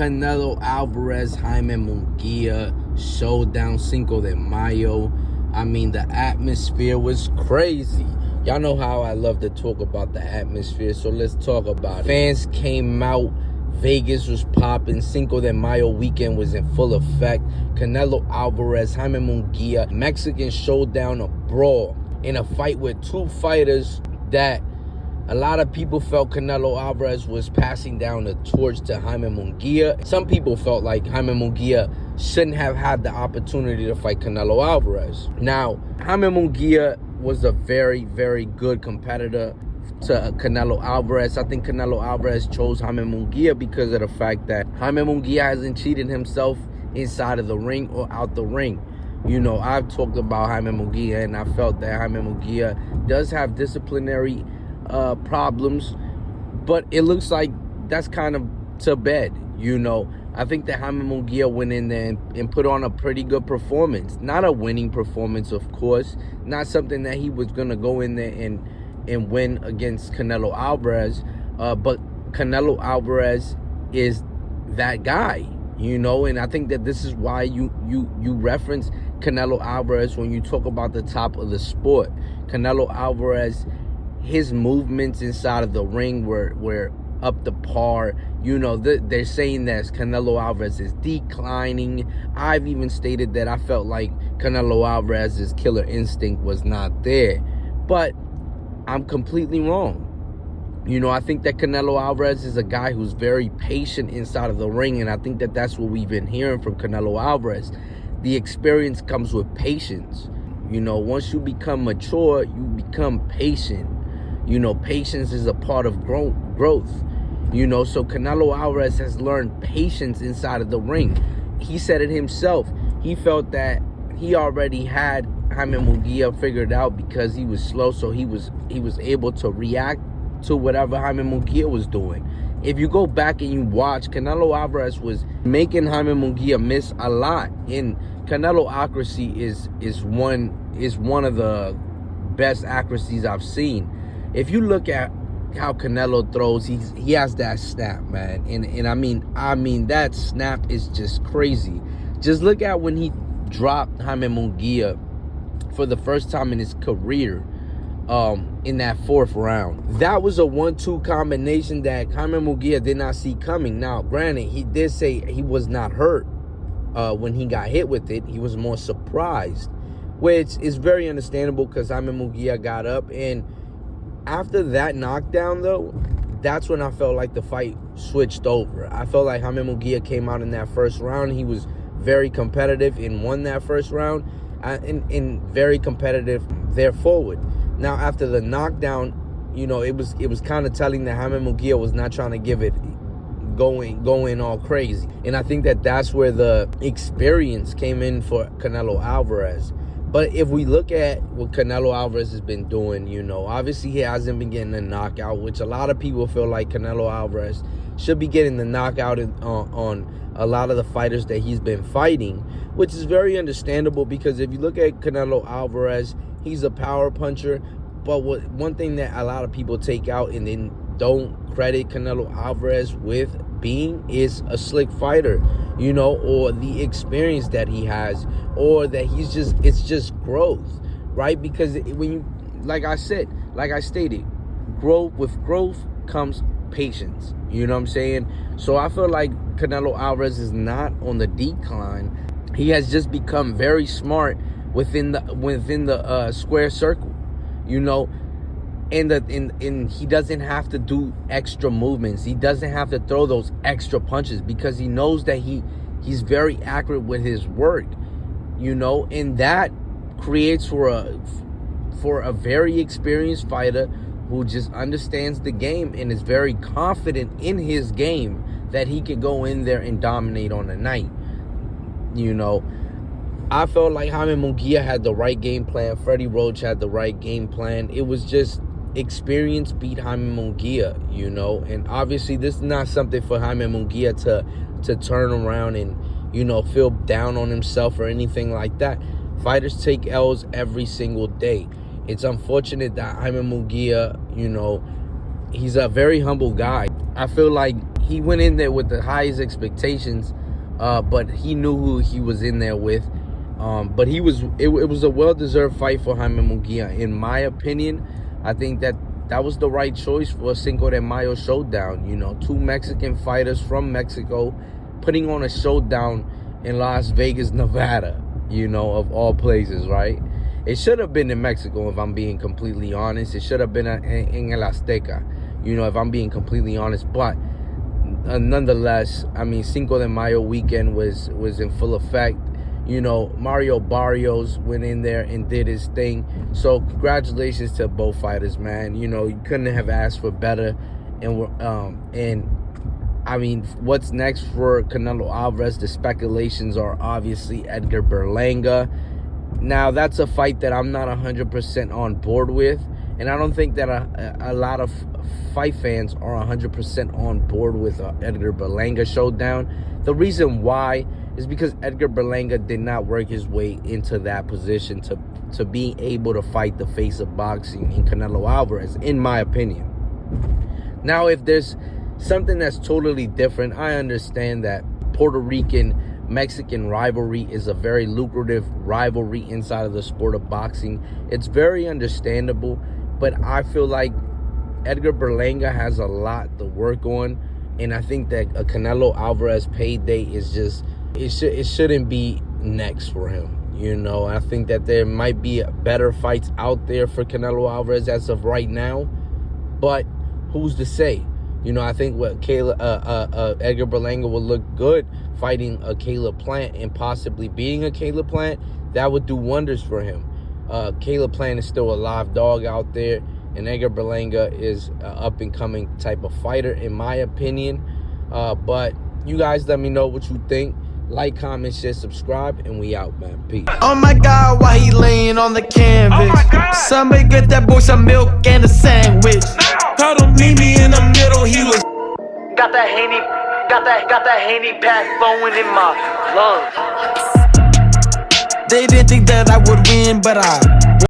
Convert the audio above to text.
Canelo Alvarez, Jaime Munguia, showdown Cinco de Mayo. I mean, the atmosphere was crazy. Y'all know how I love to talk about the atmosphere, so let's talk about it. Fans came out. Vegas was popping. Cinco de Mayo weekend was in full effect. Canelo Alvarez, Jaime Munguia, Mexican showdown, a brawl in a fight with two fighters that a lot of people felt Canelo Alvarez was passing down the torch to Jaime Munguia. Some people felt like Jaime Munguia shouldn't have had the opportunity to fight Canelo Alvarez. Now, Jaime Munguia was a very, very good competitor to Canelo Alvarez. I think Canelo Alvarez chose Jaime Munguia because of the fact that Jaime Munguia hasn't cheated himself inside of the ring or out the ring. You know, I've talked about Jaime Munguia, and I felt that Jaime Munguia does have disciplinary problems, but it looks like that's kind of to bed. You know, I think that Jaime Munguia went in there and put on a pretty good performance. Not a winning performance, of course. Not something that he was going to go in there and win against Canelo Alvarez. But Canelo Alvarez is that guy, you know, and I think that this is why you reference Canelo Alvarez when you talk about the top of the sport. Canelo Alvarez, his movements inside of the ring were up to par. You know, they're saying that Canelo Alvarez is declining. I've even stated that I felt like Canelo Alvarez's killer instinct was not there. But I'm completely wrong. You know, I think that Canelo Alvarez is a guy who's very patient inside of the ring, and I think that that's what we've been hearing from Canelo Alvarez. The experience comes with patience. You know, once you become mature, you become patient. You know, patience is a part of growth. You know, so Canelo Alvarez has learned patience inside of the ring. He said it himself. He felt that he already had Jaime Munguia figured out because he was slow, so he was able to react to whatever Jaime Munguia was doing. If you go back and you watch, Canelo Alvarez was making Jaime Munguia miss a lot. And Canelo accuracy is one of the best accuracies I've seen. If you look at how Canelo throws, he has that snap, man. And I mean that snap is just crazy. Just look at when he dropped Jaime Munguia for the first time in his career in that fourth round. That was a 1-2 combination that Jaime Munguia did not see coming. Now, granted, he did say he was not hurt when he got hit with it. He was more surprised, which is very understandable because Jaime Munguia got up. And after that knockdown, though, that's when I felt like the fight switched over. I felt like Jaime Munguia came out in that first round. He was very competitive and won that first round, and very competitive there forward. Now, after the knockdown, you know, it was kind of telling that Jaime Munguia was not trying to give it going all crazy. And I think that that's where the experience came in for Canelo Alvarez. But if we look at what Canelo Alvarez has been doing, you know, obviously he hasn't been getting a knockout, which a lot of people feel like Canelo Alvarez should be getting the knockout on a lot of the fighters that he's been fighting, which is very understandable because if you look at Canelo Alvarez, he's a power puncher. But one thing that a lot of people take out and then don't credit Canelo Alvarez with being is a slick fighter, you know, or the experience that he has, or that it's just growth, right? Because when you, like I stated, with growth comes patience. You know what I'm saying? So I feel like Canelo Alvarez is not on the decline. He has just become very smart within the square circle, you know. And he doesn't have to do extra movements. He doesn't have to throw those extra punches because he knows that he's very accurate with his work, you know. And that creates for a very experienced fighter who just understands the game and is very confident in his game that he could go in there and dominate on the night, you know. I felt like Jaime Munguia had the right game plan. Freddie Roach had the right game plan. It was just experience beat Jaime Munguia, you know. And obviously this is not something for Jaime Munguia to turn around and, you know, feel down on himself or anything like that. Fighters take L's every single day. It's unfortunate that Jaime Munguia, you know, he's a very humble guy. I feel like he went in there with the highest expectations, but he knew who he was in there with. But it was a well-deserved fight for Jaime Munguia. In my opinion, I think that was the right choice for a Cinco de Mayo showdown. You know, two Mexican fighters from Mexico putting on a showdown in Las Vegas, Nevada, you know, of all places, right? It should have been in Mexico, if I'm being completely honest. It should have been in El Azteca, you know, if I'm being completely honest. But nonetheless, I mean, Cinco de Mayo weekend was in full effect. You know, Mario Barrios went in there and did his thing. So congratulations to both fighters, man. You know, you couldn't have asked for better. And I mean, what's next for Canelo Alvarez? The speculations are obviously Edgar Berlanga. Now, that's a fight that I'm not 100% on board with. And I don't think that a lot of fight fans are 100% on board with Edgar Berlanga showdown. The reason why is because Edgar Berlanga did not work his way into that position to being able to fight the face of boxing in Canelo Alvarez, in my opinion. Now, if there's something that's totally different, I understand that Puerto Rican-Mexican rivalry is a very lucrative rivalry inside of the sport of boxing. It's very understandable, but I feel like Edgar Berlanga has a lot to work on, and I think that a Canelo Alvarez payday is just, it shouldn't be next for him. You know, I think that there might be better fights out there for Canelo Alvarez as of right now, but who's to say? You know, I think Edgar Berlanga will look good fighting a Caleb Plant and possibly being a Caleb Plant. That would do wonders for him. Caleb Plant is still a live dog out there, and Edgar Berlanga is an up-and-coming type of fighter, in my opinion. But you guys let me know what you think. Like, comment, share, subscribe, and we out, man. Peace. Oh my God, why he laying on the canvas? Somebody get that boy some milk and a sandwich. Told him meet me in the middle, he was got that Haney pack flowing in my lungs. They didn't think that I would win, but I